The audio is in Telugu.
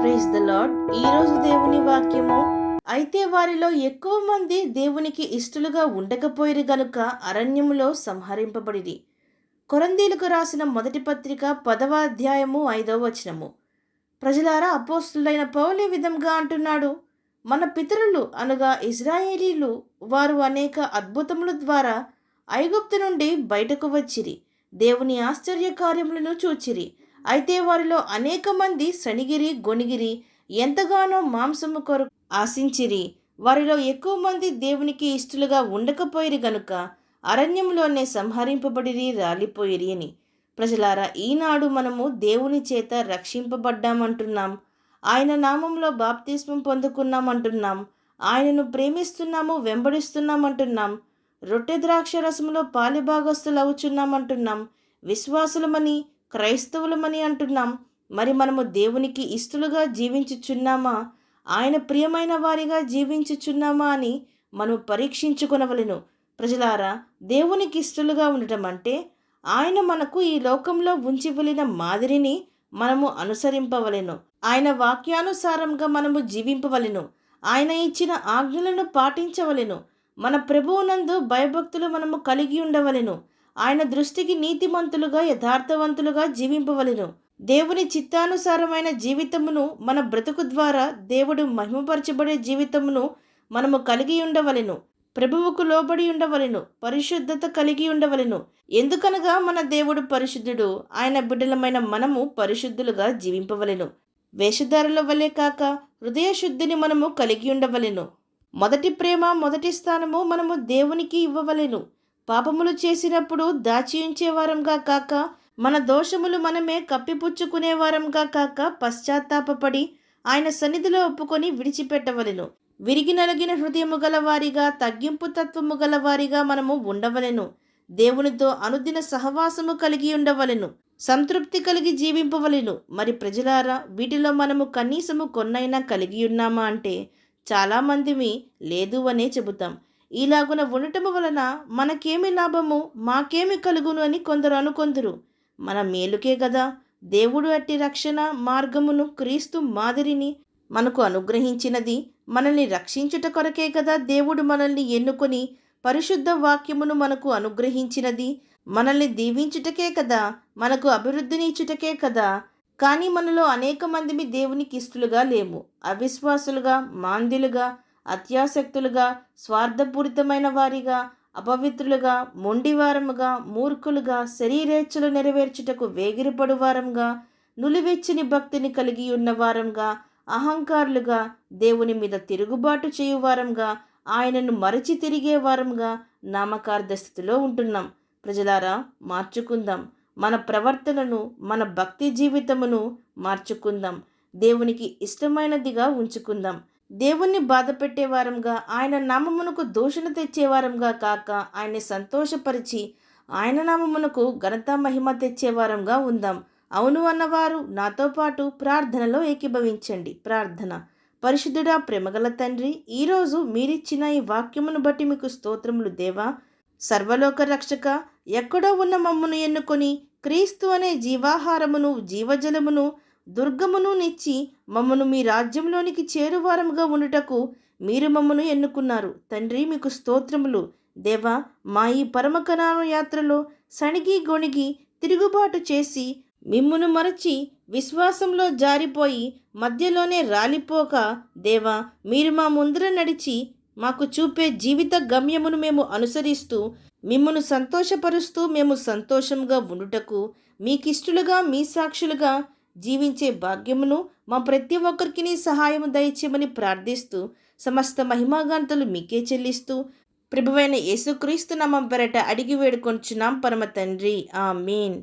Praise the lord. ఈరోజు దేవుని వాక్యము, అయితే వారిలో ఎక్కువ మంది దేవునికి ఇష్టలుగా ఉండకపోయిరి గనుక అరణ్యములో సంహరింపబడిరి. కొరంథీయులకు రాసిన మొదటి పత్రిక 10వ అధ్యాయము 5వ వచనము. ప్రజలారా, అపోస్తులైన పౌలు ఈ విధంగా అంటున్నాడు: మన పితరులు అనగా ఇజ్రాయేలీలు వారు అనేక అద్భుతముల ద్వారా ఐగుప్తు నుండి బయటకు వచ్చిరి, దేవుని ఆశ్చర్య కార్యములను చూచిరి. అయితే వారిలో అనేక మంది సణిగిరి గొణిగిరి, ఎంతగానో మాంసము కొరకు ఆశించిరి. వారిలో ఎక్కువ మంది దేవునికి ఇష్టలుగా ఉండకపోయిరి గనుక అరణ్యంలోనే సంహరింపబడిరి, రాలిపోయిరి అని. ప్రజలారా, ఈనాడు మనము దేవుని చేత రక్షింపబడ్డామంటున్నాం, ఆయన నామంలో బాప్తిస్మం పొందుకున్నామంటున్నాం, ఆయనను ప్రేమిస్తున్నాము, వెంబడిస్తున్నామంటున్నాం, రొట్టె ద్రాక్ష రసములో పాలిభాగస్తులవుచున్నామంటున్నాం, విశ్వాసులమని క్రైస్తవులమని అంటున్నాం. మరి మనము దేవునికి ఇష్టలుగా జీవించుచున్నామా, ఆయన ప్రియమైన వారిగా జీవించుచున్నామా అని మనం పరీక్షించుకొనవలెను. ప్రజలారా, దేవునికి ఇష్టలుగా ఉండటం అంటే ఆయన మనకు ఈ లోకంలో ఉంచి వెళ్ళిన మాదిరిని మనము అనుసరింపవలెను. ఆయన వాక్యానుసారంగా మనము జీవింపవలెను. ఆయన ఇచ్చిన ఆజ్ఞలను పాటించవలెను. మన ప్రభువునందు భయభక్తులు మనము కలిగి ఉండవలెను. ఆయన దృష్టికి నీతిమంతులుగా యథార్థవంతులుగా జీవింపవలెను. దేవుని చిత్తానుసారమైన జీవితమును, మన బ్రతుకు ద్వారా దేవుడు మహిమపరచబడే జీవితమును మనము కలిగి ఉండవలెను. ప్రభువుకు లోబడి ఉండవలెను. పరిశుద్ధత కలిగి ఉండవలెను. ఎందుకనగా మన దేవుడు పరిశుద్ధుడు. ఆయన బిడ్డలమైన మనము పరిశుద్ధులుగా జీవింపవలెను. వేషధారుల వలె కాక హృదయ శుద్ధిని మనము కలిగి ఉండవలెను. మొదటి ప్రేమ, మొదటి స్థానము మనము దేవునికి ఇవ్వవలెను. పాపములు చేసినప్పుడు దాచి ఉంచేవారంగా కాక, మన దోషములు మనమే కప్పిపుచ్చుకునేవారంగా కాక, పశ్చాత్తాపపడి ఆయన సన్నిధిలో ఒప్పుకొని విడిచిపెట్టవలెను. విరిగి నలిగిన హృదయము గలవారిగా, తగ్గింపు తత్వము గలవారిగా మనము ఉండవలెను. దేవునితో అనుదిన సహవాసము కలిగి ఉండవలెను. సంతృప్తి కలిగి జీవింపవలెను. మరి ప్రజలారా, వీటిలో మనము కనీసము కొన్నైనా కలిగి ఉన్నామా అంటే చాలామందిమి లేదు అనే చెబుతాం. ఇలాగున ఉండటము వలన మనకేమి లాభము, మాకేమి కలుగును అని కొందరు అనుకొందురు. మన మేలుకే కదా దేవుడు అట్టి రక్షణ మార్గమును, క్రీస్తు మాదిరిని మనకు అనుగ్రహించినది. మనల్ని రక్షించుట కొరకే కదా దేవుడు మనల్ని ఎన్నుకొని పరిశుద్ధ వాక్యమును మనకు అనుగ్రహించినది. మనల్ని దీవించుటకే కదా, మనకు అభివృద్ధిని ఇచ్చుటకే కదా. కానీ మనలో అనేక మందిమి దేవునికి ఇష్టలుగా లేము. అవిశ్వాసులుగా, మాంద్యులుగా, అత్యాసక్తులుగా, స్వార్థపూరితమైన వారిగా, అపవిత్రులుగా, మొండివారముగా, మూర్ఖులుగా, శరీరేచ్ఛలు నెరవేర్చుటకు వేగిరపడువారంగా, నులివెచ్చని భక్తిని కలిగి ఉన్నవారంగా, అహంకారులుగా, దేవుని మీద తిరుగుబాటు చేయువారంగా, ఆయనను మరచి తిరిగేవారంగా నామకార్థ స్థితిలో ఉంటున్నాం. ప్రజలారా, మార్చుకుందాం. మన ప్రవర్తనను, మన భక్తి జీవితమును మార్చుకుందాం. దేవునికి ఇష్టమైనదిగా ఉంచుకుందాం. దేవుణ్ణి బాధ పెట్టేవారంగా, ఆయన నామమునకు దూషణ తెచ్చేవారంగా కాక, ఆయన్ని సంతోషపరిచి ఆయన నామమునకు ఘనత మహిమ తెచ్చేవారంగా ఉందాం. అవును అన్నవారు నాతో పాటు ప్రార్థనలో ఏకీభవించండి. ప్రార్థన. పరిశుద్ధుడా, ప్రేమగల తండ్రి, ఈరోజు మీరిచ్చిన ఈ వాక్యమును బట్టి మీకు స్తోత్రములు దేవా. సర్వలోక రక్షక, ఎక్కడో ఉన్న మమ్మును ఎన్నుకొని క్రీస్తు అనే జీవాహారమును, జీవజలమును, దుర్గమును నిచ్చి మమ్మను మీ రాజ్యంలోనికి చేరువారముగా ఉండుటకు మీరు మమ్మను ఎన్నుకున్నారు. తండ్రి, మీకు స్తోత్రములు దేవా. మా ఈ పరమకనాను యాత్రలో సణిగి గొణిగి తిరుగుబాటు చేసి మిమ్మును మరచి విశ్వాసంలో జారిపోయి మధ్యలోనే రాలిపోక దేవా, మీరు మా ముందర నడిచి మాకు చూపే జీవిత గమ్యమును మేము అనుసరిస్తూ మిమ్మును సంతోషపరుస్తూ మేము సంతోషంగా ఉండుటకు, మీకిష్టలుగా, మీ సాక్షులుగా జీవించే భాగ్యమును మా ప్రతి ఒక్కరికి సహాయము దయచేయమని ప్రార్థిస్తూ, సమస్త మహిమాగాంతలు మీకే చెల్లిస్తూ, ప్రభువైన యేసుక్రీస్తు నామం పేరట అడిగి వేడుకొంచున్నాం పరమ తండ్రి. ఆమేన్.